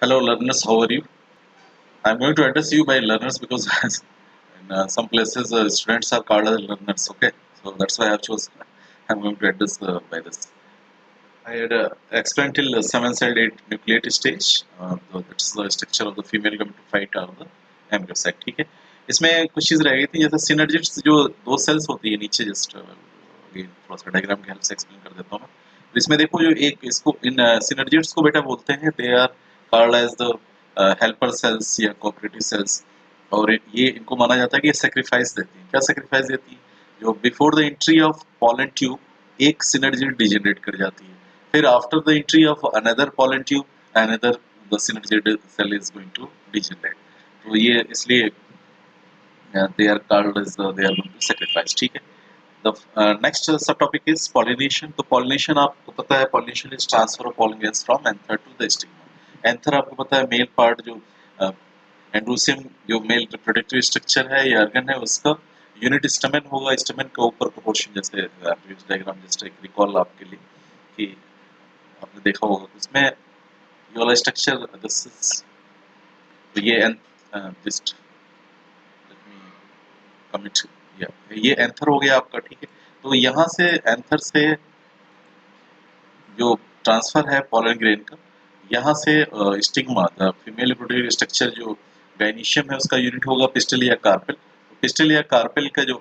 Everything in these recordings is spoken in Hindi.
Hello learners, how are you? I'm going to address you by learners because in some places students are called as learners, okay? So that's why I've chosen. I'm going to address by this. I had explained till 7 cell 8 nucleate stage. That's the structure of the female gametophyte or the embryo sac, ठीक है? इसमें कुछ चीज़ रह गई थी जैसे synergids जो दो cells होती है नीचे जस्ट थोड़ा सा डायग्राम की हेल्प से एक्सप्लेन कर देता हूँ मैं। तो इसमें देखो जो एक इसको इन synergids को बेटा बोलते हैं they are called as the helper cells या cooperative cells और ये इनको माना जाता है कि ये sacrifice देती है। क्या sacrifice देती है? जो before the entry of pollen tube एक synergid degenerate कर जाती है। फिर after the entry of another pollen tube another the synergid cell is going to degenerate तो ये इसलिए they are called as they are going to sacrifice ठीक है the next सब topic is pollination तो pollination आपको पता है pollination is transfer of pollen grains from anther to the stigma anther आपको पता है मेल पार्ट जो एंड्रोसियम जो मेल रिप्रोडक्टिव स्ट्रक्चर है या ऑर्गन है उसका यूनिट स्टमेन होगा स्टमेन के ऊपर प्रोपोर्शन जैसे डायग्राम जस्ट एक रिकॉल आपके लिए कि आपने देखा होगा उसमें ये वाला स्ट्रक्चर दिस इज तो ये जस्ट लेट मी कमिट या ये एंथर हो गया आपका ठीक है तो यहाँ से एंथर से जो ट्रांसफर है पोलन ग्रेन का यहाँ से स्टिग्मा फीमेल रिप्रोडक्टिव स्ट्रक्चर जो गाइनीशियम है उसका यूनिट होगा पिस्टल या कार्पेल पिस्टल या कार्पेल का जो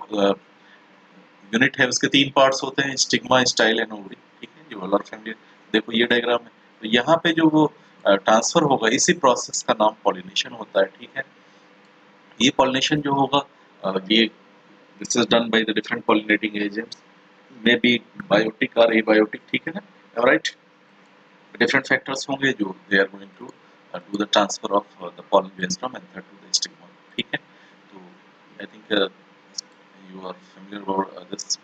यूनिट है उसके तीन पार्ट्स होते हैं स्टिग्मा स्टाइल एंड ओवरी ठीक है जो अलर फैमिली देखो ये डायग्राम है तो यहाँ पे जो वो ट्रांसफर होगा इसी प्रोसेस का नाम पॉलिनेशन होता है ठीक है ये पॉलिनेशन जो होगा ये this is done by the different pollinating agents may be biotic और एबायोटिक ठीक है ना राइट different factors होंगे जो they are going to do the transfer of the pollen grains from anther to the stigma ठीक है तो I think you are familiar about this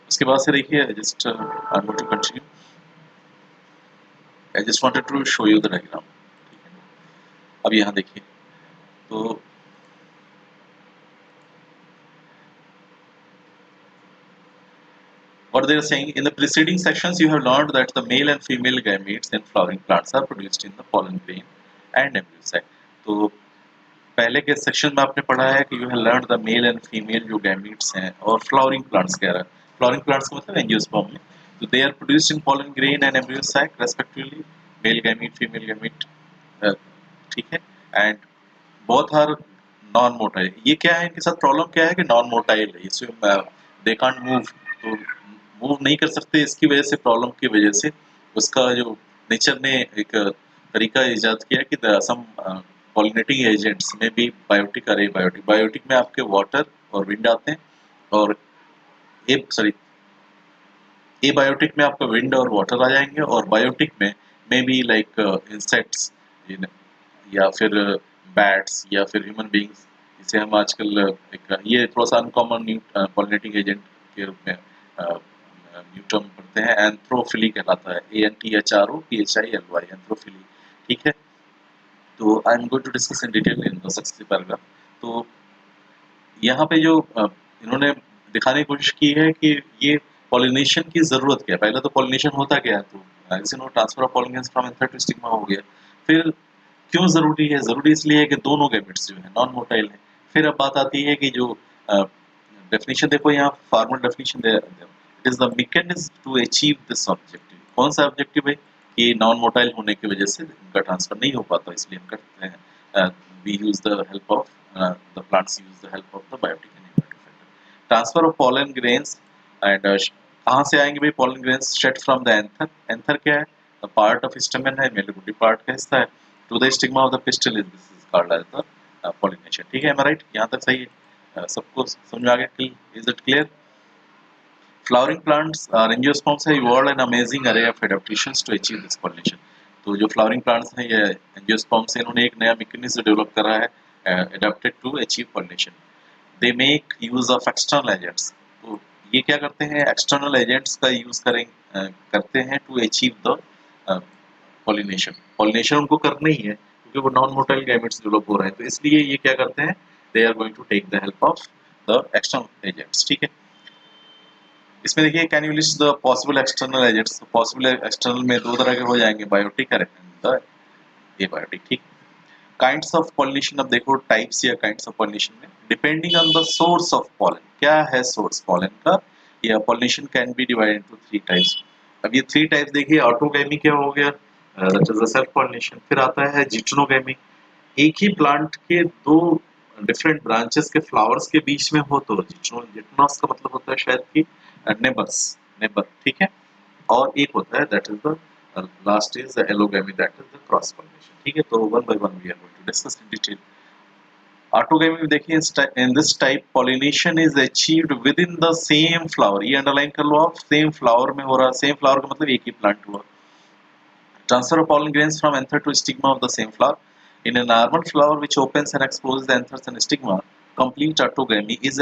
उसके बाद से देखिए just I'm going to continue I just wanted to show you the diagram ठीक है अब यहाँ देखिए तो what they are saying in the preceding sections you have learned that the male and female gametes in flowering plants are produced in the pollen grain and embryo sac तो पहले के सेक्शन में आपने पढ़ा है कि you have learn the male and female जो गैमीट्स हैं और फ्लावरिंग प्लांट्स कह रहा है फ्लावरिंग प्लांट्स का मतलब एंजियोस्पर्म में तो they are produced in pollen grain and embryo sac respectively male gamete female gamete ठीक है and both are non motile ये क्या है इनके साथ प्रॉब्लम क्या है कि नॉन मोटाइल है इसमें दे कांट मूव तो मूव नहीं कर सकते इसकी वजह से प्रॉब्लम की वजह से उसका जो नेचर ने एक तरीका इजाद किया कि सम पॉलिनेटिंग एजेंट्स में भी बायोटिक और एबायोटिक बायोटिक में आपके वाटर और विंड आते हैं और एबायोटिक में आपका विंड और वाटर आ जाएंगे और बायोटिक में मे बी लाइक इंसेक्ट्स या फिर बैट्स या फिर ह्यूमन बींग्स जिसे हम आजकल एक ये थोड़ा सा अनकॉमन पॉलिनेटिंग एजेंट के रूप में न्यू टर्म पढ़ते हैं एंथ्रोफिली कहलाता है ANTHROPHILY एंथ्रोफिली ठीक है तो I am going to discuss in detail in the successive paragraph तो यहाँ पे जो इन्होंने दिखाने की कोशिश की है कि ये पॉलिनेशन की जरूरत क्या है पहले तो पॉलिनेशन होता क्या है तो जैसे no transfer of pollen from anther to stigma हो गया फिर क्यों जरूरी है जरूरी इसलिए है कि दोनों गैमेट्स जो है नॉन मोटाइल है फिर अब बात आती है कि जो डेफिनेशन देखो यहाँ formal definition it is the mechanism to achieve this objective कौन सा ऑब्जेक्टिव है कि नॉन मोटाइल होने की वजह से इनका ट्रांसफर नहीं हो पाता इसलिए हम करते हैं we use the help of the plants use the help of the biotic and abiotic factor transfer of pollen grains and कहाँ से आएंगे भाई pollen grains straight from the anther क्या है the part of stamen है मेल बॉडी पार्ट का हिस्सा है to the stigma of the pistil this is called as the pollination ठीक है am I right यहाँ तक सही है सबको समझ आ गया is it clear flowering plants angiosperms have evolved an amazing array of adaptations to achieve this pollination तो जो फ्लावरिंग प्लांट्स हैं ये एंजियोस्पर्म से इन्होंने एक नया मैकेनिज्म डेवलप करा है adapted to achieve pollination they make use of external agents तो ये क्या करते हैं एक्सटर्नल एजेंट्स का यूज करते हैं to achieve the pollination pollination उनको करना ही है क्योंकि वो नॉन मोटाइल गैमेट्स डेवलप हो रहे हैं तो इसलिए ये क्या करते हैं they are going to take the help of the external agents ठीक है इसमें देखिए can you list the possible external agents, possible external में दो तरह के हो जाएंगे, बायोटिक और एबायोटिक, ठीक। काइंड्स ऑफ पॉलिनेशन, अब देखो टाइप्स या काइंड्स ऑफ पॉलिनेशन में depending on the source of pollen, क्या है सोर्स पॉलन का, या pollination can be divided into three types. अब ये थ्री टाइप्स देखिए, ऑटोगैमी क्या हो गया, that is the self pollination, फिर आता है जिटोनोगैमी, एक ही प्लांट के दो डिफरेंट ब्रांचेस के फ्लावर्स के बीच में हो तो जिटोनस का मतलब होता है शायद कि नेबर्स, नेबर, ठीक है। और एक होता है that is the last is the allogamy, that is the cross pollination, ठीक है। तो one by one we are going to discuss in detail. Autogamy में देखिए in this type pollination is achieved within the same flower, ये अंडरलाइन कर लो आप, सेम फ्लावर में हो रहा, सेम फ्लावर का मतलब एक ही प्लांट हुआ। Transfer of pollen grains from anther to stigma of the same flower. In a normal flower which opens and exposes the anthers and stigma, complete autogamy is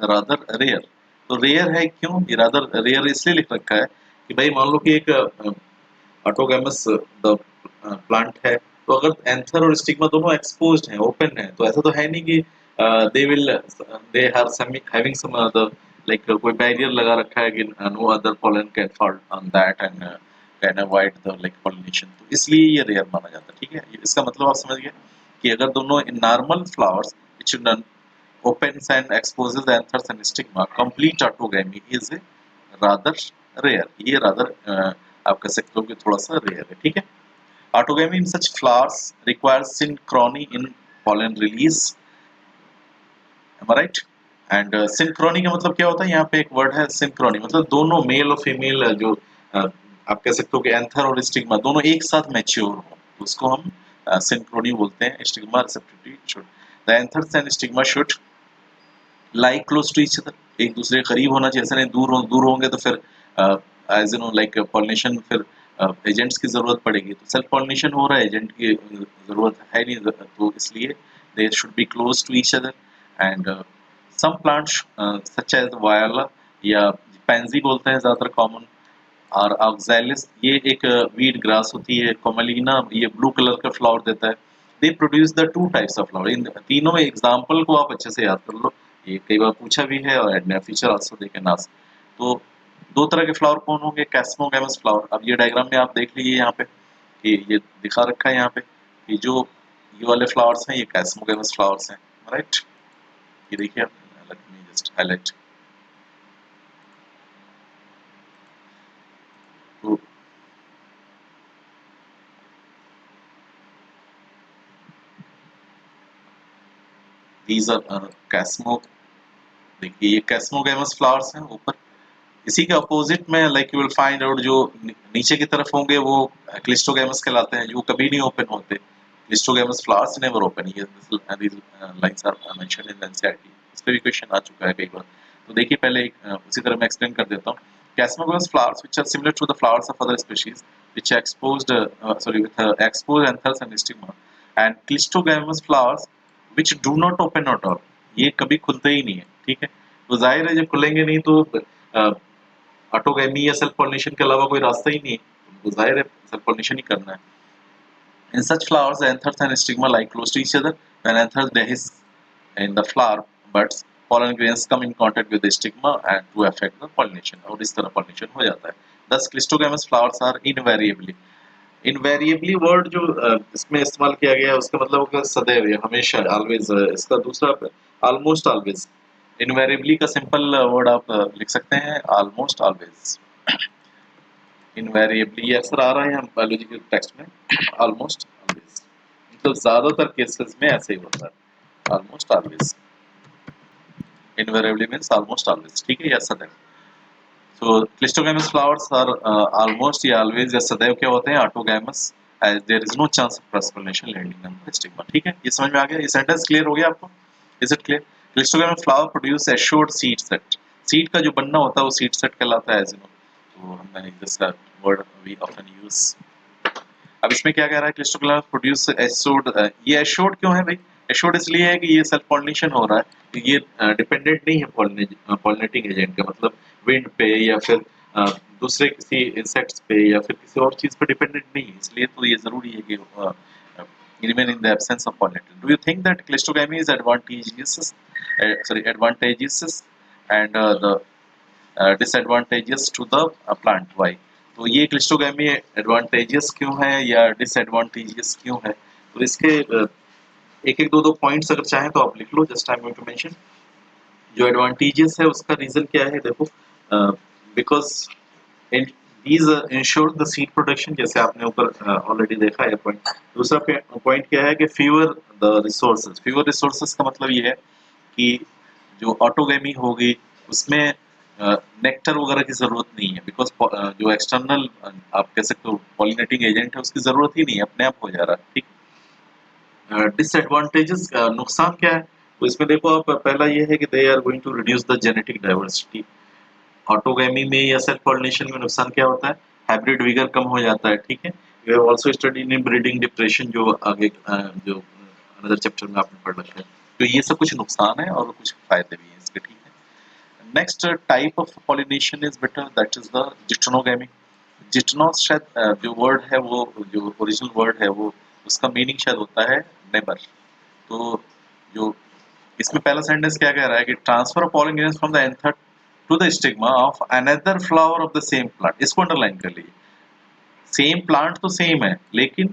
rather rare. तो रेयर है क्यों? ये rather रेयर इसलिए लिख रखा है कि भाई मान लो कि एक ऑटोगैमस द प्लांट है, तो अगर एंथर और स्टिग्मा दोनों एक्सपोज्ड हैं, ओपन है, तो ऐसा तो है नहीं कि they will they are having some other, like कोई बैरियर लगा रखा है कि no other pollen can fall on that and can avoid the like pollination, तो इसलिए ये रेयर माना जाता है, ठीक है। इसका मतलब आप समझ गए कि अगर दोनों in normal flowers which opens and exposes the anthers and stigma, complete autogamy is rather rare, ये rather आप कह सकते हो कि थोड़ा सा रेयर है, ठीक है। Autogamy in such flowers requires synchrony in pollen release, am I right? And Synchrony का मतलब क्या होता है, यहाँ पे एक वर्ड है सिंक्रोनी, मतलब दोनों मेल और फीमेल जो आप कह सकते हो कि एंथर और स्टिग्मा दोनों एक साथ मैच्योर हो, तो उसको हम सिंक्रोनी बोलते हैं। Stigma receptivity should, the anthers and stigma should lie close to each other, एक दूसरे के करीब होना चाहिए, ऐसा नहीं दूर होंगे तो फिर as you know like pollination फिर एजेंट्स की जरूरत पड़ेगी, तो सेल्फ पॉलिनेशन हो रहा है, एजेंट की जरूरत है नहीं, तो इसलिए they should be close to each other. And some plants such as viola या पैंजी बोलते हैं ज़्यादातर कॉमन, और ऑक्सैलिस ये एक वीड ग्रास होती है, कोमेलिना ये ब्लू कलर का फ्लावर देता है। They produce the two types of flower, इन तीनों एग्जांपल को आप अच्छे से याद कर लो, ये कई बार पूछा भी है और and future also they can ask. तो दो तरह के फ्लावर कौन होंगे, कैस्मोगैमस फ्लावर, अब ये डायग्राम में आप देख लीजिए यहाँ पे कि ये दिखा रखा है यहाँ पे कि जो ये वाले फ्लावर्स हैं ये कैस्मोगैमस फ्लावर्स हैं, राइट। ये देखिए आप, लेट मी जस्ट हाईलाइट, तो these are कैस्मो, देखिए ये कैस्मोगैमस फ्लावर्स हैं ऊपर, इसी के अपोजिट में like you will find out जो नीचे की तरफ होंगे वो क्लिस्टोगैमस कहलाते हैं, जो कभी नहीं ओपन होते। क्लिस्टोगैमस फ्लावर्स नेवर ओपन, ये lines are mentioned in NCERT, इस पे भी क्वेश्चन आ चुका है कई बार। तो देखिए पहले उसी तरह मैं एक्सप्लेन कर देता हूँ। Chasmogamous flowers which are similar to the flowers of other species which are exposed sorry with exposed anthers and stigma, and clistogamous flowers which do not open at all, ये कभी खुलते ही नहीं है, ठीक है। तो जाहिर है जब खुलेंगे नहीं तो ऑटोगैमी या सेल्फ पॉलिनेशन के अलावा कोई रास्ता ही नहीं है, तो जाहिर है सेल्फ पॉलिनेशन ही करना है। In such flowers, the anthers and stigma lie close to each other. When anthers dehisce in the flower buds, pollen grains come in contact with the stigma and to affect the pollination. और इस तरह pollination हो जाता है। Thus, clistogamous flowers are invariably word जो इसमें इस्तेमाल किया गया है उसका मतलब होगा सदैव या हमेशा, ऑलवेज। इसका दूसरा ऑलमोस्ट ऑलवेज, इनवेरिएबली का सिंपल वर्ड आप लिख सकते हैं ऑलमोस्ट ऑलवेज। इनवेरिएबली ये अक्सर आ रहा है हम बायोलॉजी के टेक्स्ट में, ऑलमोस्ट ऑलवेज, मतलब ज्यादातर केसेस में ऐसे ही होता है, almost always. Invariably means almost always, ठीक है, या सदैव। So clistogamous flowers are almost या always या सदैव क्या होते हैं, ऑटोगैमस, as there is no chance of cross pollination landing on the stigma, ठीक है। ये समझ में आ गया, ये सेंटेंस क्लियर हो गया आपको, is it clear? Cleistogamous flower produce assured seed set, seed का जो बनना होता है वो सीड सेट कहलाता है, एज यू नो, तो हमने this word we often use. अब इसमें क्या कह रहा है, क्लिस्टोगैमस प्रोड्यूस एश्योर्ड, ये एश्योर्ड क्यों है भाई? एश्योर्ड इसलिए है कि ये सेल्फ पॉलिनेशन हो रहा है, ये डिपेंडेंट नहीं है पॉलिनेटिंग एजेंट का, मतलब विंड पे या फिर दूसरे किसी इंसेक्ट्स पे या फिर किसी और चीज पे डिपेंडेंट नहीं है, इसलिए तो ये जरूरी है कि remain in the absence of pollinator. Do you think that cleistogamy is advantageous, advantageous and the disadvantages to the plant, why. तो ये क्लिस्टोगैमी एडवांटेजेस क्यों है या डिसएडवांटेजेस क्यों है, तो इसके एक एक दो दो पॉइंट्स अगर चाहें तो आप लिख लो, just I am going to mention. जो एडवांटेजेस है उसका रीजन क्या है, देखो, because these ensure the seed production, जैसे आपने ऊपर ऑलरेडी देखा है पॉइंट। दूसरा पॉइंट क्या है कि fewer the resources, fewer resources का मतलब ये है कि जो ऑटोगेमी होगी उसमें नेक्टर वगैरह की जरूरत नहीं है, बिकॉज जो एक्सटर्नल आप कह सकते हो पॉलिनेटिंग एजेंट है उसकी जरूरत ही नहीं है, अपने आप हो जा रहा है, ठीक। डिसएडवांटेजेस, नुकसान क्या है, तो इसमें देखो आप, पहला ये है कि they are going to reduce the genetic diversity. Autogamy में या सेल्फ पॉलिनेशन में नुकसान क्या होता है, हाइब्रिड विगर कम हो जाता है, ठीक है। You have also studied in breeding depression, जो आगे जो अनदर चैप्टर में आपने पढ़ रखा है। तो ये सब कुछ नुकसान है और कुछ फायदे भी हैं इसके, ठीक है। Next type of pollination is better, that is the geitonogamy. जिस्टोनोस शायद जो वर्ड है वो, जो ओरिजिनल वर्ड है वो, उसका मीनिंग शायद होता है नेबर। तो जो इसमें पहला सेंटेंस क्या कह रहा है कि transfer of pollen grains from the anther to the stigma of another flower of the same plant, इसको अंडरलाइन कर लीजिए। सेम प्लांट तो सेम है लेकिन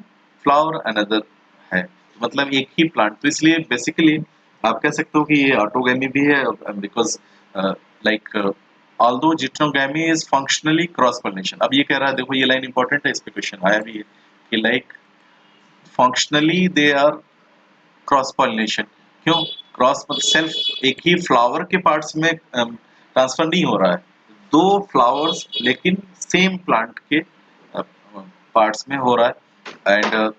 फ्लावर अनदर है, मतलब एक ही प्लांट, तो इसलिए बेसिकली आप कह सकते हो कि ये ऑटोगेमी भी है, because like although geitonogamy is functionally cross pollination. अब ये कह रहा है, देखो ये लाइन इंपॉर्टेंट है, इस पे क्वेश्चन आया भी है कि like functionally they are cross pollination. क्यों क्रॉस, सेल्फ एक ही फ्लावर के पार्ट्स में ट्रांसफर नहीं हो रहा है, दो फ्लावर्स लेकिन सेम प्लांट के पार्ट्स में हो रहा है। एंड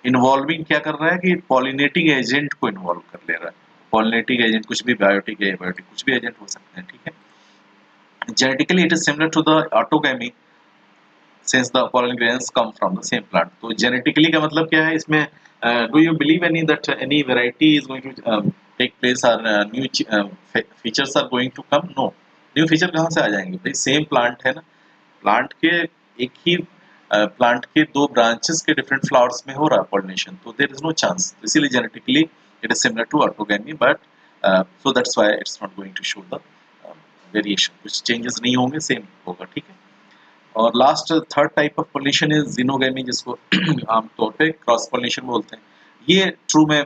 इन्वॉल्विंग क्या कर रहा है कि पॉलिनेटिंग एजेंट को इन्वॉल्व कर ले रहा है। पॉलिनेटिंग एजेंट कुछ भी, बायोटिक है, बायोटिक कुछ भी एजेंट हो सकते हैं, ठीक है। Genetically it is similar to the autogamy since the pollen grains come from the same plant। तो genetically का मतलब क्या है इसमें, do you believe any that any variety is going to take place or new features are going to come? No, new feature कहाँ से आ जाएंगे भाई, सेम प्लांट है ना, प्लांट के एक ही प्लांट के दो ब्रांचेस के डिफरेंट फ्लावर्स में हो रहा है पॉलिनेशन, तो देयर इज नो चांस। इसीलिए genetically it is similar to autogamy, but so that's why it's not going to show the variation, कुछ चेंजेस नहीं होंगे, सेम होगा, ठीक है। और last third type of pollination is xenogamy, जिसको आमतौर पे क्रॉस पॉलिनेशन बोलते हैं। ये ट्रू में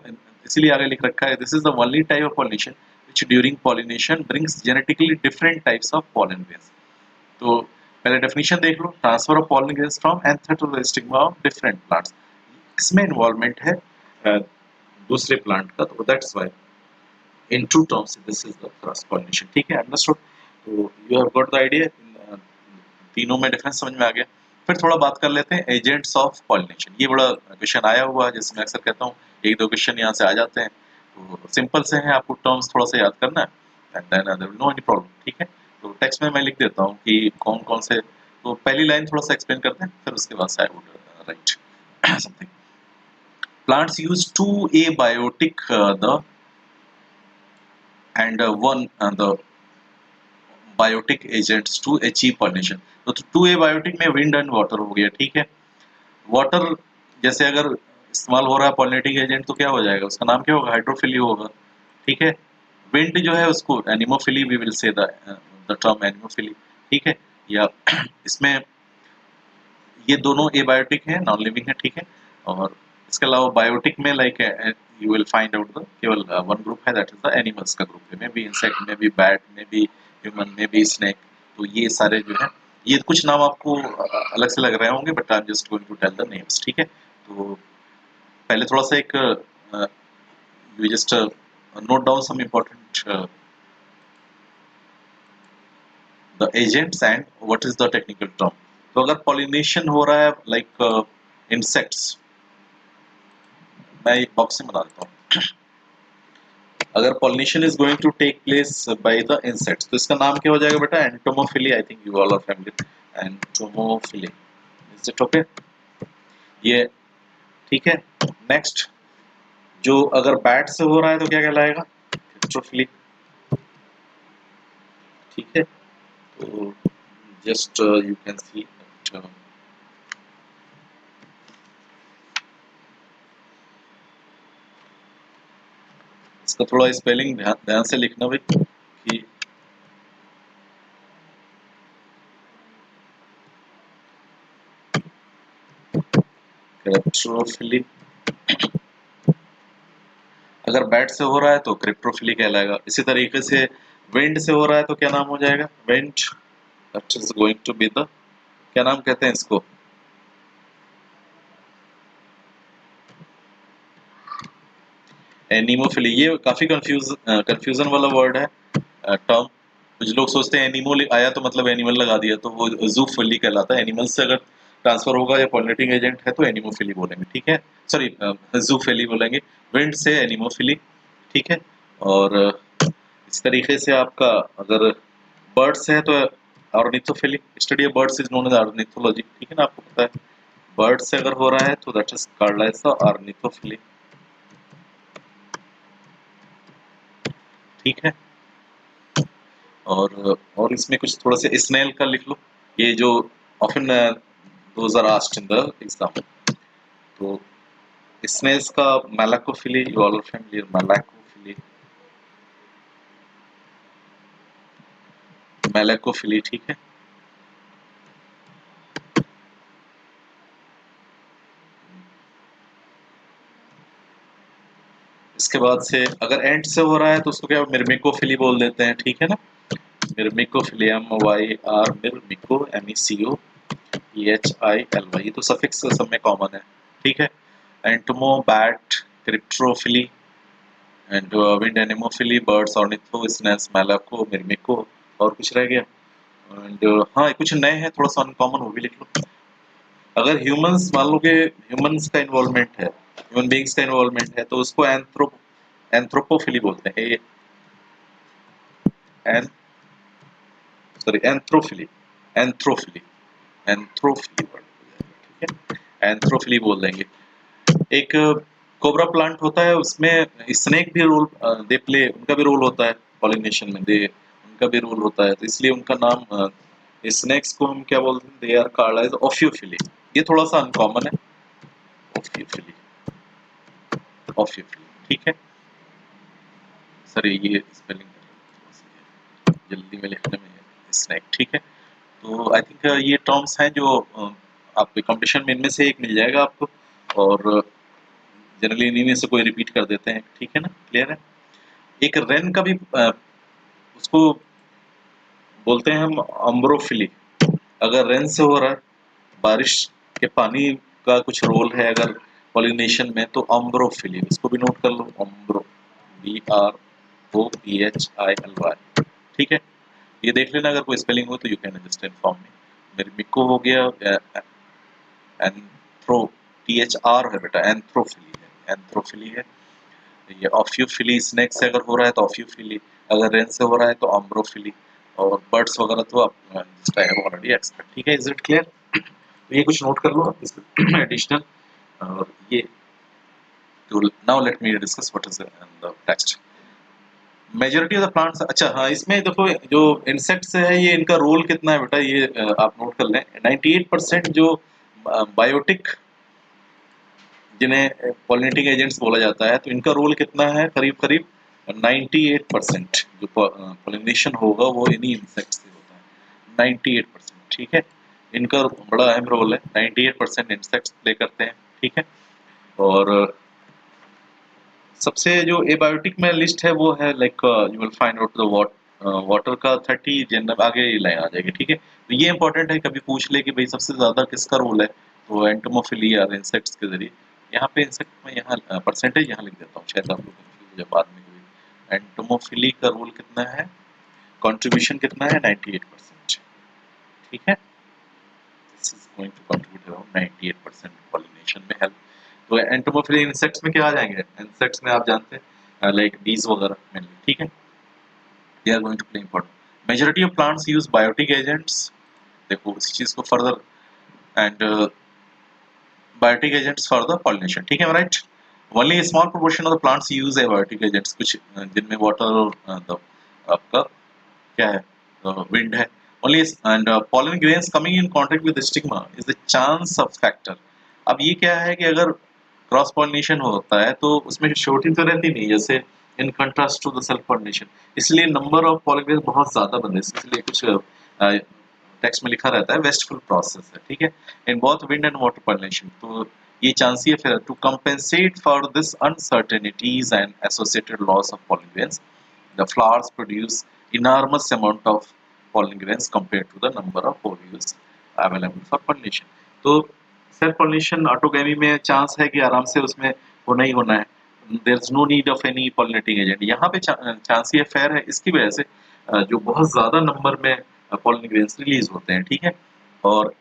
इसीलिए आगे लिख रखा है, this is the only type of pollination which during pollination brings genetically different types of pollen grains. तो पहले डेफिनेशन देख लो, transfer of pollen grains from anther to the stigma of different plants. इसमें इन्वॉल्वमेंट है दूसरे प्लांट का, तो that's why in true terms this is the cross pollination, ठीक है, अंडरस्टूड। तो you have got the idea, तीनों में डिफरेंस समझ में आ गया। फिर थोड़ा बात कर लेते हैं एजेंट्स ऑफ पॉलिनेशन। ये बड़ा क्वेश्चन आया हुआ है, जैसे मैं अक्सर कहता हूँ एक दो क्वेश्चन यहाँ से आ जाते हैं, तो सिंपल से हैं, आपको टर्म्स थोड़ा सा याद करना है and then there will no any problem, ठीक है। तो टेक्स्ट में मैं लिख देता हूँ कि कौन कौन से, तो पहली लाइन थोड़ा सा एक्सप्लेन करते हैं, फिर उसके बाद I would write something. Plants use to abiotic the and one the biotic agents to achieve pollination। तो टू ए बायोटिक में विंड एंड वाटर हो गया, ठीक है। वाटर जैसे अगर इस्तेमाल हो रहा है पॉलिनेटिंग एजेंट तो क्या हो जाएगा, उसका नाम क्या होगा, हाइड्रोफिली होगा, ठीक है। विंड जो है उसको anemophily, we will say the term anemophily, ठीक है। या इसमें ये दोनों एबायोटिक है, नॉन लिविंग है, ठीक है। और इसके अलावा बायोटिक में like you will find out the केवल वन ग्रुप है, दैट इज द एनिमल्स का ग्रुप है, may be insect, may be bat, may be human, may be snake. तो ये सारे जो है, ये कुछ नाम आपको अलग से लग रहे होंगे, but I am just going to tell the names, ठीक है। तो पहले थोड़ा सा एक you just note down some important the agents and what is the technical term. तो अगर पॉलिनेशन हो रहा है लाइक इंसेक्ट्स, मैं एक बॉक्स में बना देता हूँ, अगर pollination is going to take place by the insects, तो इसका नाम क्या हो जाएगा बेटा, entomophily. I think you all are familiar, entomophily, is it okay, ये ठीक है। नेक्स्ट, जो अगर बैट से हो रहा है तो क्या कहलाएगा, हिस्टोफिली, ठीक है। तो जस्ट यू कैन सी इसका थोड़ा स्पेलिंग ध्यान ध्यान से लिखना भाई, कि क्रिप्टोफिली। अगर बैट से हो रहा है तो क्रिप्टोफिली कहलाएगा। इसी तरीके से विंड से हो रहा है तो क्या नाम हो जाएगा? Wind. That is going to be the, क्या नाम कहते हैं इसको? एनिमोफिली। ये काफी कंफ्यूजन वाला वर्ड है, टर्म। कुछ लोग सोचते हैं एनिमो आया तो मतलब एनिमल लगा दिया, तो वो जूफिली कहलाता है। एनिमल से अगर ट्रांसफर होगा या पॉलिनेटिंग एजेंट है तो एनिमोफिली बोलेंगे, ठीक है। सॉरी, जूफिली बोलेंगे। विंड से एनिमोफिली, ठीक है। और इस तरीके से आपका अगर बर्ड्स है तो ornithophily. Study of birds is known as ornithology, ठीक है ना, आपको पता है। बर्ड से अगर हो रहा है तो that is called as the ornithophily, ठीक है। और इसमें कुछ थोड़ा सा स्नेल का लिख लो, ये जो often those are asked in the exam. तो स्नेल्स का malacophily, you all are familiar, malacophily, malacophily, ठीक है। इसके बाद से अगर एंट से हो रहा है तो उसको क्या मिर्मिकोफिली बोल देते हैं, ठीक है ना। मिर्मिकोफिली, MYR, मिर्मिको, MECO EHILY, ये तो सफिक्स सब में कॉमन है, ठीक है। Entomo, bat, chiropterophily and wind anemophily, birds, ornitho, snails, malaco, myrmeco. और कुछ रह गया? एंड हाँ, कुछ नए हैं थोड़ा सा अनकॉमन, वो भी लिख लो। अगर ह्यूमंस, मान लो कि ह्यूमंस का इन्वॉल्वमेंट है, ह्यूमन बीइंग्स का इन्वॉल्वमेंट है, तो उसको एंथ्रोपोफिली बोलते हैं। एन सॉरी, एंथ्रोफिली, एंथ्रोफिली, एंथ्रोफिली, ठीक है, एंथ्रोफिली बोल देंगे। एक कोबरा प्लांट होता है, उसमें स्नेक भी रोल दे प्ले, उनका भी रोल होता है पॉलिनेशन में, दे उनका भी रोल होता है, तो इसलिए उनका नाम स्नेक्स को हम क्या बोलते हैं? They are called as ophiophily. ये थोड़ा सा अनकॉमन है, ऑफियोफिली, ऑफियोफिली, ठीक है। सर ये स्पेलिंग जल्दी में लिखने में, स्नेक, ठीक है। तो आई थिंक ये टर्म्स हैं जो आप कंपटीशन में इनमें से एक मिल जाएगा आपको, और जनरली इन्हीं में से कोई रिपीट कर देते हैं, ठीक है ना, क्लियर है। एक रेन का भी उसको बोलते हैं हम अम्ब्रोफिली। अगर रेन से हो रहा है, बारिश के पानी का कुछ रोल है अगर पॉलिनेशन में, तो अम्ब्रोफिली, इसको भी नोट कर लो, अम्ब्रो, BROPHILY, ठीक है। ये देख लेना अगर कोई स्पेलिंग हो तो you can just inform me. मेरे मिको हो गया, एंथ्रो, THR है बेटा, एंथ्रोफिली है, एंथ्रोफिली है। ये ऑफियोफिली, स्नेक से अगर हो रहा है तो ऑफियोफिली, अगर रेन से हो रहा है तो अम्ब्रोफिली, और बर्ड्स वगैरह तो आप just I have already expect, ठीक है। Is it clear? तो ये कुछ नोट कर लो एडिशनल। और ये तो now let me discuss what is the text. Majority of the plants, अच्छा हाँ, इसमें देखो जो इंसेक्ट्स है ये इनका रोल कितना है बेटा, ये आप नोट कर लें। 98% जो बायोटिक, जिन्हें पॉलिनेटिंग एजेंट्स बोला जाता है, तो इनका रोल कितना है? करीब करीब 98% जो पॉलिनेशन होगा वो इन्हीं इंसेक्ट से होता है, 98%, ठीक है। इनका बड़ा अहम रोल है, 98% इंसेक्ट्स प्ले करते हैं, ठीक है। और सबसे जो एबायोटिक में लिस्ट है वो है like you will find out the water का 30 जनरल, आगे लाइन आ जाएगी, ठीक है। तो ये इंपॉर्टेंट है, कभी पूछ ले कि भाई सबसे ज्यादा किसका रोल है, तो एंटोमोफिली या इंसेक्ट्स के जरिए। यहाँ पे इंसेक्ट में यहाँ परसेंटेज यहाँ लिख देता हूँ, शायद आप लोग कंफ्यूज हो जाए बाद में कभी। एंटोमोफिली का रोल कितना है, कंट्रीब्यूशन कितना है? 98%, ठीक है। This is going to contribute around 98% pollination में हेल्प। तो एंटोमोफिली इंसेक्ट्स में क्या आ जाएंगे? इंसेक्ट्स में आप जानते हैं लाइक बीज वगैरह मेनली, ठीक है। They are going to play important. Majority of plants use biotic agents, देखो इस चीज को further, and biotic agents for the pollination, ठीक है, right. Only small proportion of the plants use biotic agents, कुछ जिनमें वाटर और आपका क्या है, विंड है। Only and pollen grains coming in contact with the stigma is the chance of factor। अब ये क्या है कि अगर क्रॉस पॉलिनेशन होता है तो उसमें शॉर्टिंग तो रहती नहीं, जैसे in contrast to the self pollination, इसलिए नंबर ऑफ pollen grains बहुत ज्यादा बनते हैं, इसलिए कुछ टेक्स्ट में लिखा रहता है वेस्टफुल प्रोसेस है, ठीक है। In both wind and water pollination, तो ये चांसी है फिर to compensate for this uncertainties and associated loss of pollen grains, the flowers produce enormous amount of pollen grains compared to the number of ovules available for pollination. तो सेल्फ पॉलिनेशन ऑटोगैमी में चांस है कि आराम से उसमें होना ही होना है, there is no need of any pollinating agent. यहाँ पे चांस ये फेयर है इसकी वजह से जो बहुत ज़्यादा नंबर में पॉलिन ग्रेन्स रिलीज होते हैं, ठीक है। और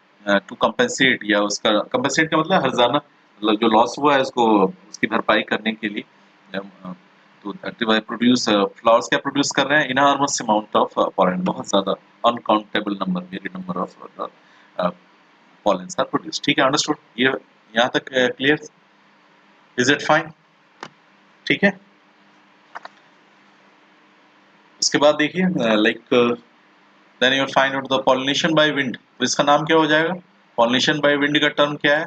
टू कंपेंसेट या उसका कंपेंसेट का मतलब हर्जाना, मतलब जो लॉस हुआ है उसको उसकी भरपाई करने के लिए तो प्रोड्यूस फ्लावर्स क्या प्रोड्यूस कर रहे हैं, इनॉर्मस अमाउंट ऑफ पॉलन, बहुत ज़्यादा uncountable number, very number of pollens are produce. ठीक है, अंडरस्टूड, ये यहाँ तक क्लियर, इज इट फाइन? ठीक है। उसके बाद देखिए like then you find out the pollination by wind. तो इसका नाम क्या हो जाएगा? पॉलिनेशन बाय विंड का टर्म क्या है?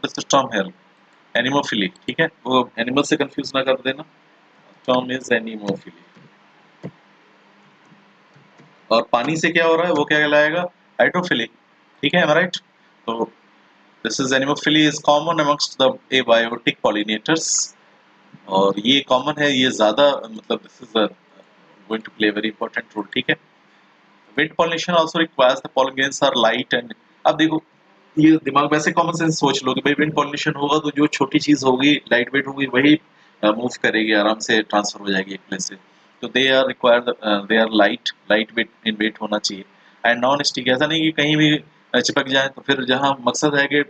दिस टर्म है एनिमोफिली। ठीक है, वो एनिमल से कंफ्यूज ना कर देना, टर्म इज एनिमोफिली। और पानी से क्या हो रहा है वो क्या कहलाएगा? हाइड्रोफिली। ठीक है, राइट। तो this is anemophily is common amongst the abiotic pollinators, और ये कॉमन है, ये ज्यादा मतलब this is going to play very important role. ठीक है। Wind pollination also requires the pollen grains are light and, अब देखो ये दिमाग में ऐसे कॉमन सेंस सोच लो कि भाई विंड पॉलिनेशन होगा तो जो छोटी चीज होगी लाइट वेट होगी वही मूव करेगी, आराम से ट्रांसफर हो जाएगी एक प्लेस से। तो they are required, they are light weight in weight होना चाहिए एंड नॉन स्टिक। ऐसा नहीं कि कहीं भी चिपक जाए, तो फिर जहाँ मकसद है कि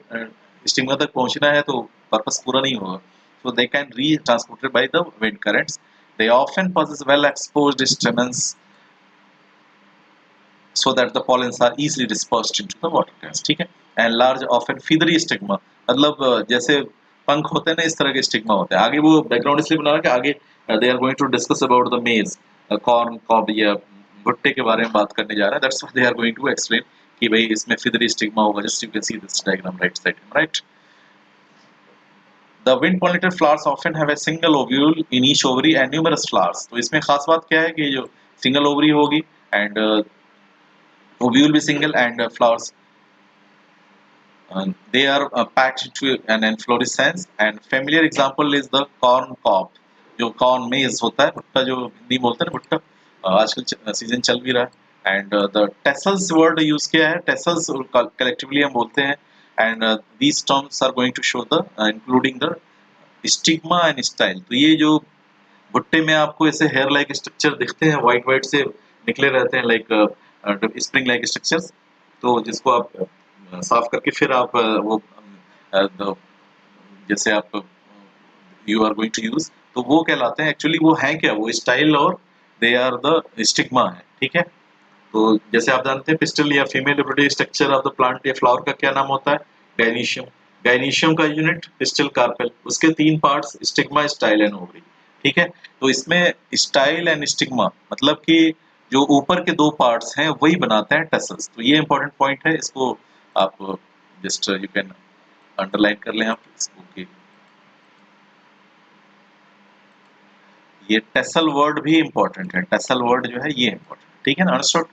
स्टिंगर तक पहुंचना है तो पर्पस पूरा नहीं होगा। So they can be transported by the wind currents. They often possess well exposed stamens so that the pollens are easily dispersed into the water gas। ठीक है। And large often feathery stigma, मतलब जैसे पंख होते हैं ना, इस तरह के स्टिग्मा होते हैं। आगे वो बैकग्राउंड इसलिए बना रहा है कि आगे they are going to discuss about the maize, corn cob या भुट्टे के बारे में बात करने जा रहे हैं। That's what they are going to explain कि भाई इसमें feathery stigma होगा। Just you can see this diagram right side में, right. The wind pollinated flowers often have a single ovule in each ovary and numerous flowers। तो इसमें खास बात क्या है कि जो सिंगल ओवरी होगी एंड ovule भी single and flowers they are packed to an inflorescence, and familiar example is the corn cob, जो corn maize होता है, भुट्टा जो हिंदी बोलते हैं ना, भुट्टा आजकल सीजन चल भी रहा है। And the tassels word use किया है, टेसल्स कलेक्टिवली हम बोलते हैं। And these terms are going to show the including the stigma and style. तो ये जो भुट्टे में आपको ऐसे हेयर लाइक स्ट्रक्चर दिखते हैं, वाइट वाइट से निकले रहते हैं, लाइक स्प्रिंग लाइक स्ट्रक्चर्स, तो जिसको आप साफ करके फिर आप वो जैसे आप you are going to use, तो वो कहलाते हैं। एक्चुअली वो है क्या, वो स्टाइल और दे आर द स्टिग्मा है। ठीक है। तो जैसे आप जानते हैं पिस्टल या female reproductive structure of the plant या फ्लावर का क्या नाम होता है? गाइनीशियम। गाइनीशियम का यूनिट पिस्टल कार्पेल, उसके तीन parts stigma, style and ovary. ठीक है। तो इसमें स्टाइल एंड स्टिग्मा मतलब कि जो ऊपर के दो पार्ट्स हैं वही बनाते हैं टेसल्स। तो ये इंपॉर्टेंट पॉइंट है, इसको आप जस्ट यू कैन अंडरलाइन कर लें आप इसको कि ये टेसल वर्ड भी इंपॉर्टेंट है, टेसल वर्ड जो है ये इंपॉर्टेंट। ठीक है ना, understood.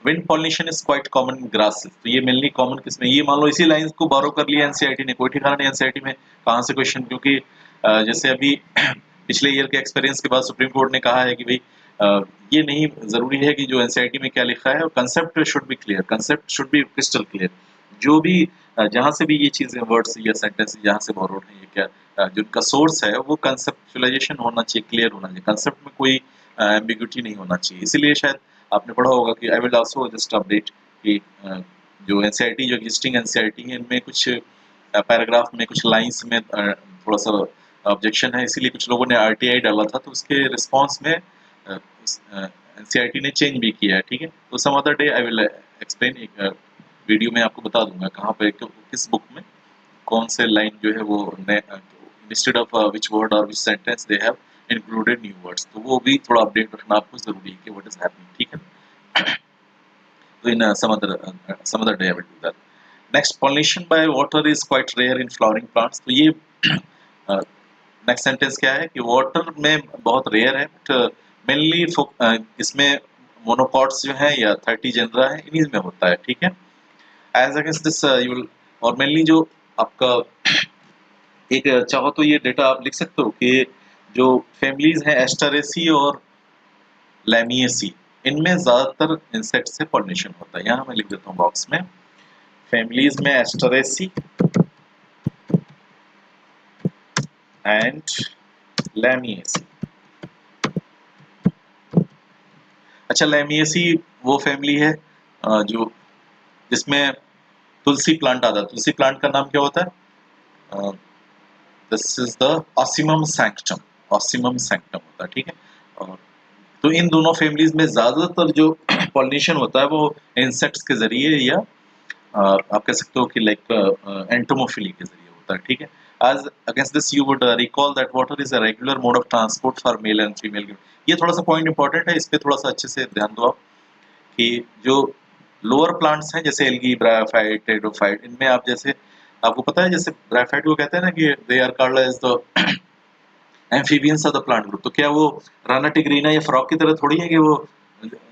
Wind pollination is quite common in grasses. तो ये मेनली कॉमन किसमें, ये मान लो इसी लाइन को बोरो कर लिया एनसीईआरटी ने, कोई ठिकाना नहीं एनसीईआरटी में कहाँ से क्वेश्चन, क्योंकि जैसे अभी पिछले ईयर के एक्सपीरियंस के बाद सुप्रीम कोर्ट ने कहा है कि भाई ये नहीं जरूरी है कि जो एनसीईआरटी में क्या लिखा है, concept should be clear, concept should be crystal clear. जो भी जहाँ से भी ये चीजें वर्ड्स या सेंटेंस जहाँ से बोरोड है, ये क्या जो उनका सोर्स है वो कंसेप्चुलाइजेशन होना चाहिए, क्लियर होना चाहिए, कंसेप्ट में कोई एम्बिग्यूटी नहीं होना चाहिए। इसीलिए शायद आपने पढ़ा होगा कि I will also just update कि जो एनसीईआरटी, जो एग्जिस्टिंग एनसीईआरटी है, इनमें कुछ पैराग्राफ में कुछ लाइंस में थोड़ा सा ऑब्जेक्शन है, इसीलिए कुछ लोगों ने आरटीआई डाला था, तो उसके रिस्पांस में एनसीईआरटी ने चेंज भी किया है। ठीक है। तो some other day I will explain, एक वीडियो में आपको बता दूंगा कहाँ पे किस बुक में कौन से लाइन जो है वो इंस्टेड ऑफ विच वर्ड और विच sentence they have included new words, तो वो भी थोड़ा अपडेट रखना आपको जरूरी है कि व्हाट इज हैपनिंग। ठीक है। तो इन some other day I will do that. Next, pollination by water is quite rare in flowering plants। तो ये नेक्स्ट सेंटेंस क्या है कि वाटर में बहुत रेयर है, बट मेनली इसमें मोनोकॉट्स जो है या 30 जेनरा है, इन्हीं में होता है। ठीक है। As against this you will, और मेनली जो आपका एक चाहो तो ये डेटा आप लिख सकते हो कि जो फैमिलीज हैं एस्टरेसी और लैमिएसी, इनमें ज्यादातर इंसेक्ट से पॉलिनेशन होता है। यहाँ मैं लिख देता हूँ बॉक्स में, फैमिलीज में एस्टरेसी एंड लैमिएसी। अच्छा, लैमिएसी वो फैमिली है जो जिसमें तुलसी प्लांट आता है। तुलसी प्लांट का नाम क्या होता है? This is the Ocimum sanctum, Ocimum sanctum होता है, ठीक है। और तो इन दोनों फैमिलीज में ज्यादातर जो पॉलिनेशन होता है वो इंसेक्ट्स के जरिए या आप कह सकते हो कि लाइक एंटोमोफिली के जरिए होता है, ठीक है। As against this, you would recall that water is a regular mode of transport for male and female. ये थोड़ा सा पॉइंट इंपॉर्टेंट है, इस पे थोड़ा सा अच्छे से ध्यान दो आप कि जो लोअर प्लांट्स हैं जैसे एल्गी, ब्रायोफाइट, टेरिडोफाइट, इनमें आप जैसे आपको पता है जैसे ब्रायोफाइट को कहते हैं ना कि they are called as the amphibians of the plant group. तो क्या वो राना टिग्रीना या फ्रॉग की तरह थोड़ी है कि वो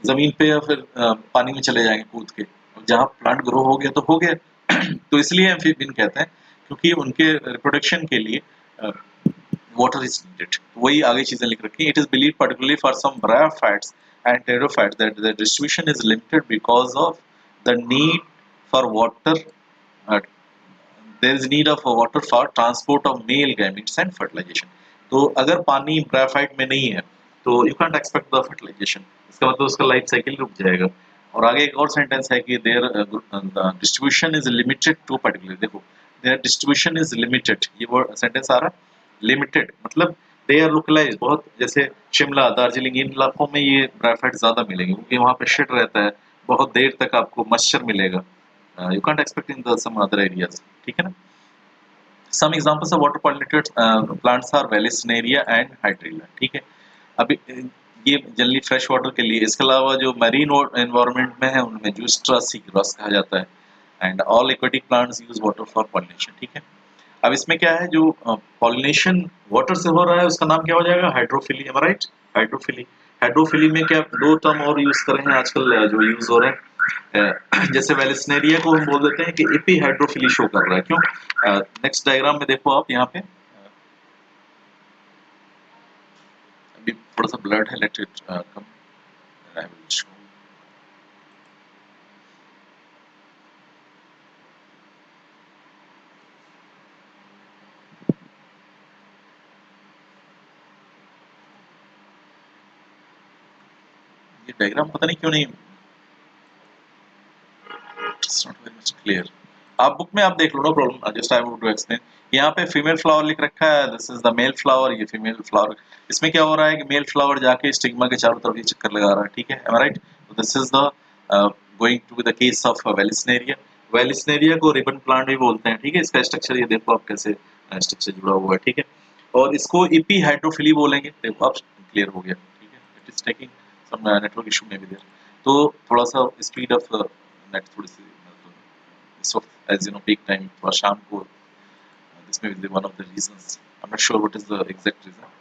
जमीन पे या फिर पानी में चले जाएंगे कूद के, जहाँ प्लांट ग्रो हो गया तो हो गया। तो इसलिए एम्फीबियन कहते हैं क्योंकि उनके रिप्रोडक्शन के लिए water is needed। वही आगे चीजें लिख रखी हैं। It is believed particularly for some bryophytes and pterophytes that the distribution is limited because of the need for water, uh, there is need of water for transport of male gametes and fertilization। तो अगर पानी ब्रायोफाइट में नहीं है तो you can't expect the fertilization, इसका मतलब उसका लाइफ साइकिल रुक जाएगा। और आगे एक और सेंटेंस है कि their distribution is limited to particular, देखो देयर डिस्ट्रीब्यूशन इज लिमिटेड, ये वर्ड सेंटेंस आ रहा है लिमिटेड, मतलब दे आर लोकलाइज, बहुत जैसे शिमला, दार्जिलिंग, इन इलाकों में ये ब्रायोफाइट ज्यादा मिलेंगे क्योंकि वहाँ पे शेड रहता है, बहुत देर तक आपको मॉइस्चर मिलेगा। You can't expect in the some other areas, ठीक है ना। Some examples of water pollinated plants are Vallisneria and Hydrilla, ठीक है। अभी ये जनरली फ्रेश वाटर के लिए, इसके अलावा जो मरीन एनवायरनमेंट में है उनमें जूस्ट्रा सीग्रास कहा जाता है। And all aquatic plants use water for pollination, ठीक है। अब इसमें क्या है, जो पॉलिनेशन वाटर से हो रहा है उसका नाम क्या हो जाएगा? Hydrophily, M I right? Hydrophily. Hydrophily में क्या दो टर्म और यूज कर रहे हैं आजकल जो यूज हो रहे हैं, जैसे वेलिस्नेरिया को हम बोल देते हैं कि एपी हाइड्रोफिली शो कर रहा है, क्यों? नेक्स्ट डायग्राम में देखो आप यहाँ पे, अभी थोड़ा सा ब्लड है, let it come, I will show. ये डायग्राम पता नहीं क्यों नहीं, it's not very much clear. आप बुक में आप देख लो, no problem, just I would to explain. यहाँ पे फीमेल फ्लावर लिख रखा है, this is the male flower, ये फीमेल फ्लावर। इसमें क्या हो रहा है कि मेल फ्लावर जाके स्टिग्मा के चारों तरफ ये चक्कर लगा रहा है, ठीक है, एम आई राइट? तो this is the going to be the case of Vallisneria. Vallisneria को रिबन प्लांट भी बोलते हैं, ठीक है। इसका स्ट्रक्चर ये देखो आप कैसे स्ट्रक्चर जुड़ा हुआ है, ठीक है। और इसको इपी हाइड्रोफिली बोलेंगे, देखो आप क्लियर हो गया, ठीक है। It is taking some network issue में भी देयर, तो थोड़ा सा स्पीड ऑफ नेट थोड़ी सी इस वक्त as you know peak time थोड़ा शाम को, this may be one of the reasons, I am not sure what is the exact reason.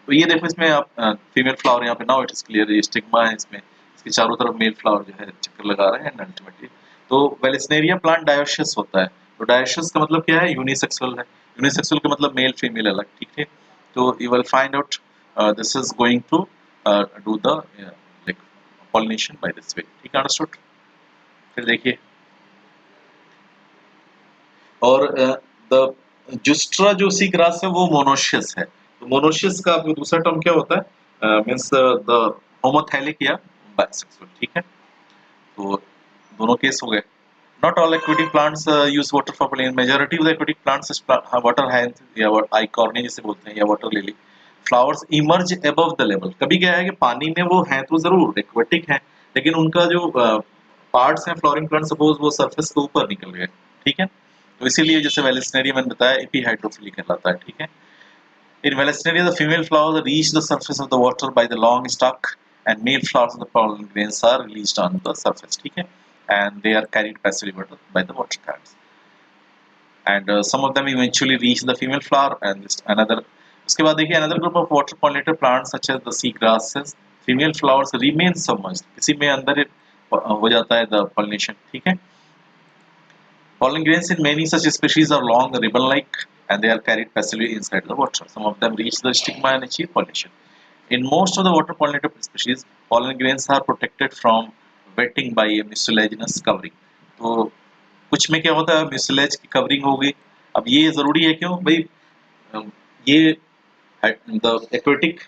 तो ये देखो इसमें आप फीमेल फ्लावर यहाँ पे, नाउ इट इज क्लियर, ये स्टिग्मा है इसमें, इसके चारों तरफ मेल फ्लावर जो है चक्कर लगा रहे हैं अल्टीमेटली। तो वेलिस्नेरिया प्लांट डायोशियस होता है। तो डायोशियस का मतलब क्या है? यूनिसेक्सुअल है। यूनिसेक्सुअल का मतलब मेल फीमेल अलग, ठीक है। तो you will find out this is going to do the like pollination by this way, ठीक है, अंडरस्टूड। फिर देखिए, और द जुस्ट्रा जो सी ग्रास है वो मोनोशियस है। तो मोनोशियस का दूसरा टर्म क्या होता है? मींस द होमोथैलिक या बाइसेक्सुअल, ठीक है। तो दोनों केस हो गए। Not all aquatic plants use water for pollination. Majority of the aquatic plants is water hyacinth या आइकॉर्नी जिसे बोलते हैं, या water lily. Flowers emerge above the level। कभी क्या है कि पानी में वो हैं तो जरूर एक्वेटिक हैं, लेकिन उनका जो पार्ट्स हैं फ्लोरिंग प्लांट, सपोज वो सरफेस के ऊपर निकल गए, ठीक है। तो इसीलिए जैसे वेलिस्नेरिया मैंने बताया एपीहाइड्रोफिली कहलाता है, ठीक है। In Vallisneria, the female flowers reach the surface of the water by the long stalk, and male flowers of the pollen grains are released on the surface, ठीक है, and they are carried passively by the water currents. And some of them eventually reach the female flower, and this another, उसके बाद देखिए another group of water pollinated plants such as the sea grasses, female flowers remain submerged, किसी में अंदर हो जाता है the pollination, ठीक है। Pollen grains in many such species are long ribbon-like, and they are carried passively inside the water. Some of them reach the stigma and achieve pollination. In most of the water pollinator species, pollen grains are protected from wetting by a mucilaginous covering. तो कुछ में क्या होता है, म्यूसिलेज की कवरिंग हो गई. अब ये जरूरी है क्यों भाई, ये द एक्वेटिक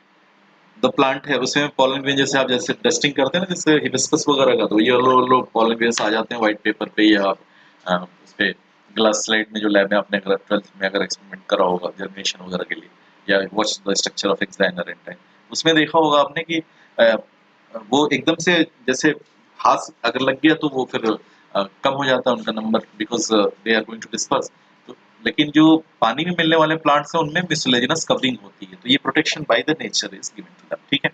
द प्लांट है, उसमें पॉलन ग्रेन जैसे आप जैसे डस्टिंग करते हैं ना, जैसे हिबिस्कस वगैरह का, तो येलो येलो पॉलन ग्रेन्स आ जाते हैं व्हाइट पेपर पे या उस पे ग्लास स्लाइड में, जो लैब में आपने अगर 12th में अगर एक्सपेरिमेंट करा होगा जर्मिनेशन वगैरह के लिए, या watch the structure of exine in time, उसमें देखा होगा आपने कि वो एकदम से जैसे हाथ अगर लग गया तो वो फिर कम हो जाता है उनका number, because they are going to disperse. लेकिन जो पानी में मिलने वाले प्लांट्स हैं उनमें मिसलेजिनस कवरिंग होती है, तो ये protection by the nature is given to them. ठीक है.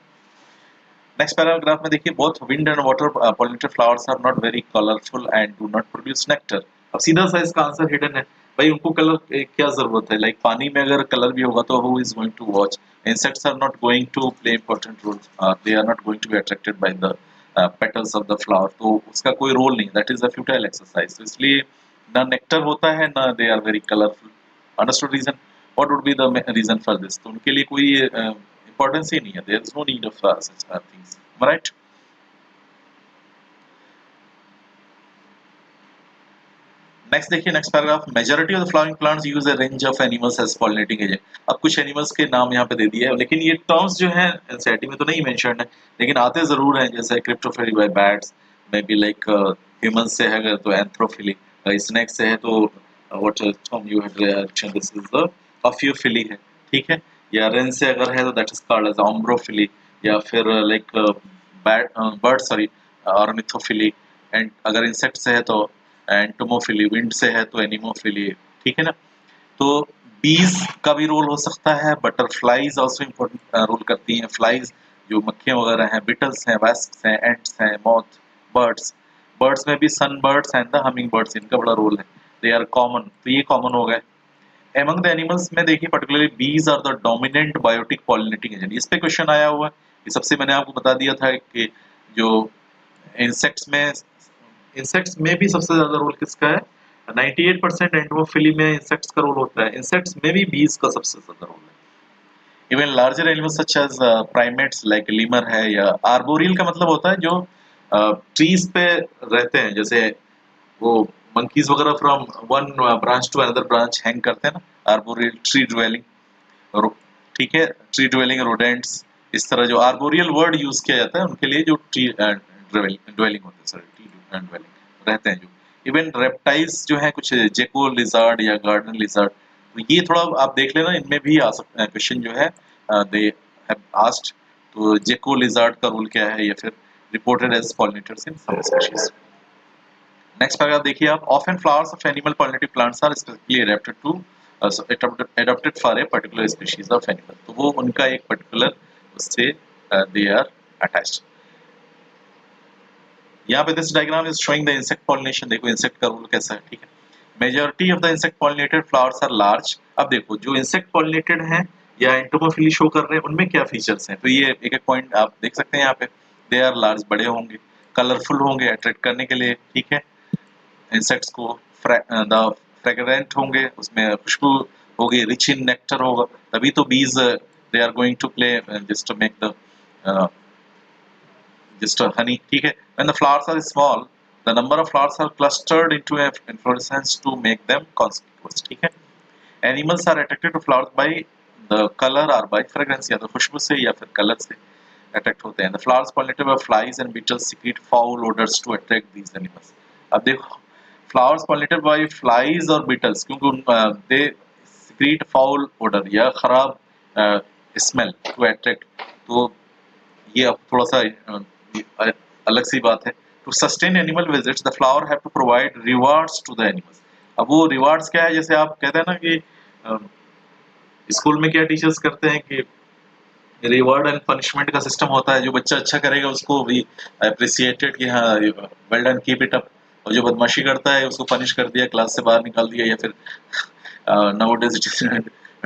नेक्स्ट पैराग्राफ में देखिए, both wind and water pollinated flowers are not very colourful and do not produce nectar. अब सीधा सा इसका आंसर हिडन है भाई, उनको कलर क्या जरूरत है, लाइक पानी में अगर कलर भी होगा तो who is going to watch. Insects are not going to play important role, they are not going to be attracted by the petals of the flower, तो उसका कोई रोल नहीं, that is a futile exercise. तो इसलिए ना नेक्टर होता है ना they are very colourful. Understood reason. What would be the reason for this? तो उनके लिए कोई इंपॉर्टेंस ही नहीं है, there is no need of such things, right. Next देखिए, next paragraph, majority of the flowering plants use a range of animals as pollinating agent. अब कुछ एनिमल्स के नाम यहाँ पे दे दिए हैं, लेकिन ये टर्म्स जो हैं एनसीईआरटी में तो नहीं मेंशन है, लेकिन आते जरूर हैं, जैसे chiropterophily by bats, may be like human से है अगर तो एंथ्रोफिली, स्नेक से है तो what term you had reaction, this is the ophiophily है. ठीक है. या रेन से अगर है तो that is called as ombrophily, या फिर like bat bird sorry ornithophily. And अगर इंसेक्ट से है तो एंटोमोफिली, विंड से है तो एनिमोफिली. ठीक है ना. तो बीज का भी रोल हो सकता है, बटरफ्लाईज ऑल्सो इम्पोर्टेंट रोल करती हैं. फ्लाईज जो मक्खियां वगैरह हैं, बिटल्स हैं, वैस्प्स हैं, एंट्स हैं, मॉथ, बर्ड्स. बर्ड्स में भी sun birds and the hummingbirds, इनका बड़ा रोल है. दे आर कॉमन, तो ये कॉमन हो गए. एमंग द एनिमल्स में देखिए, particularly bees are the dominant biotic pollinating agent. इस पे क्वेश्चन आया हुआ है. ये सबसे मैंने आपको बता दिया था कि जो इंसेक्ट्स में, इंसेक्ट्स में भी सबसे ज्यादा रोल किसका है, 98% एंटोमोफिली में इंसेक्ट्स का रोल होता है. इंसेक्ट्स में भी बीज का सबसे ज्यादा रोल है. Even larger animals such as primates like lemur है, या आर्बोरियल का मतलब होता है जो ट्रीज पे रहते हैं, जैसे वो मंकीज वगैरह from one branch to another branch hang करते हैं ना, आर्बोरियल ट्री ड्वेलिंग. ठीक है. ट्री ड्वेलिंग रोडेंट्स, इस तरह जो आर्बोरियल वर्ड यूज किया जाता है उनके लिए जो ट्री ड्वेलिंग होते हैं, सॉरी ट्री ड्वेलिंग रहते हैं जो. इवन रेप्टाइल्स जो है कुछ जेको लिजार्ड या गार्डन लिजार्ड, तो ये थोड़ा आप देख लेना, इनमें भी आ सकता है क्वेश्चन जो है, दे हैव आस्क्ड. तो जेको लिजार्ड का रोल क्या है, या फिर reported as pollinators in some species. Next paragraph देखिए आप, often flowers of animal pollinated plants are specifically adapted to adapted for a particular species of animal. तो वो उनका एक पर्टिकुलर उससे they are attached. यहाँ पे this diagram is showing the insect pollination. देखो इंसेक्ट का रोल कैसा है. ठीक है. Majority of the insect pollinated flowers are large. अब देखो जो इंसेक्ट पॉलिनेटेड हैं या एंटोमोफिली शो कर रहे हैं, उनमें क्या फीचर्स हैं, तो ये एक एक पॉइंट आप देख सकते हैं यहाँ पे. दे आर लार्ज, बड़े होंगे, कलरफुल होंगे अट्रैक्ट करने के लिए. ठीक है. इंसेक्ट्स को द फ्रेग्रेंट होंगे, उसमें खुशबू होगी, रिच इन नेक्टर होगा, तभी तो bees they are going to play just to make the just honey. ठीक है. When the flowers are small, the number of flowers are clustered into an inflorescence to make them conspicuous. ठीक है. Animals are attracted to flowers by the color or by fragrance, या तो खुशबू से या फिर कलर से अट्रैक्ट होते हैं. The flowers pollinated by flies and beetles secrete foul odors to attract these animals. अब देखो flowers pollinated by flies और beetles, क्योंकि they secrete foul odor या खराब smell to attract. तो ये अब थोड़ा सा अलग सी बात है. To sustain animal visits the flower have to provide rewards to the animals. अब वो रिवार्ड्स क्या है, जैसे आप कहते हैं ना कि स्कूल में क्या टीचर्स करते हैं कि रिवार्ड एंड पनिशमेंट का सिस्टम होता है. जो बच्चा अच्छा करेगा उसको भी अप्रिसिएटेड कि हाँ well done, keep it up, और जो बदमाशी करता है उसको पनिश कर दिया, क्लास से बाहर निकाल दिया, या फिर now it is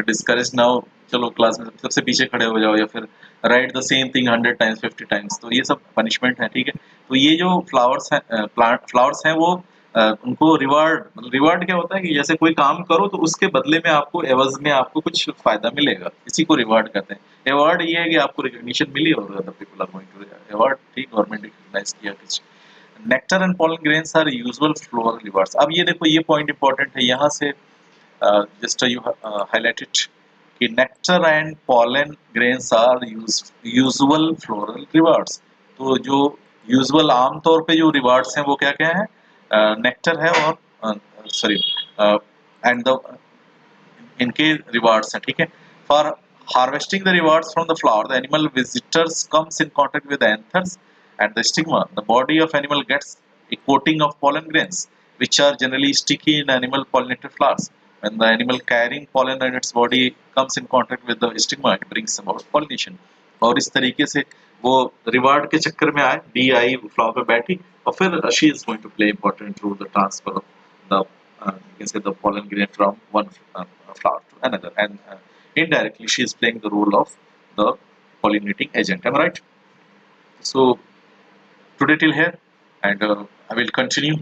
discourage, now चलो क्लास में सबसे पीछे खड़े हो जाओ, या फिर right the same thing 100 times 50 times. तो ये सब पनिशमेंट है. ठीक है. तो ये जो फ्लावर्स हैं, फ्लावर्स हैं वो उनको रिवार्ड क्या होता है कि जैसे कोई काम करो तो उसके बदले में आपको एवज में आपको कुछ फायदा मिलेगा, इसी को रिवार्ड कहते हैं। अवार्ड ये है कि आपको रिकॉग्निशन मिली और other people are going to award, ठीक, गवर्नमेंट रिकॉग्नाइज किया कुछ। Nectar and pollen grains are usual floral rewards. अब ये देखो, ये पॉइंट इंपॉर्टेंट है, यहाँ से जस्ट यू हाईलाइटेड कि nectar and pollen grains are usual floral rewards. तो जो यूजुअल आमतौर पे जो रिवार्ड्स हैं वो क्या क्या है, नेक्टर है और सॉरी एंड द इनके रिवार्ड्स हैं, ठीक है। For harvesting the rewards from the flower, the animal visitors comes in contact with anthers and the stigma. The body of animal gets a coating of pollen grains, which are generally sticky in animal pollinated flowers. When the animal carrying pollen in its body comes in contact with the stigma, it brings about pollination. और इस तरीके से वो रिवार्ड के चक्कर में आए, डी आई फ्लावर पे बैठी और फिर she is going to play important role the transfer of the you can say the pollen grain from one flower to another, and indirectly she is playing the role of the pollinating agent. Am I right? So today till here, and I will continue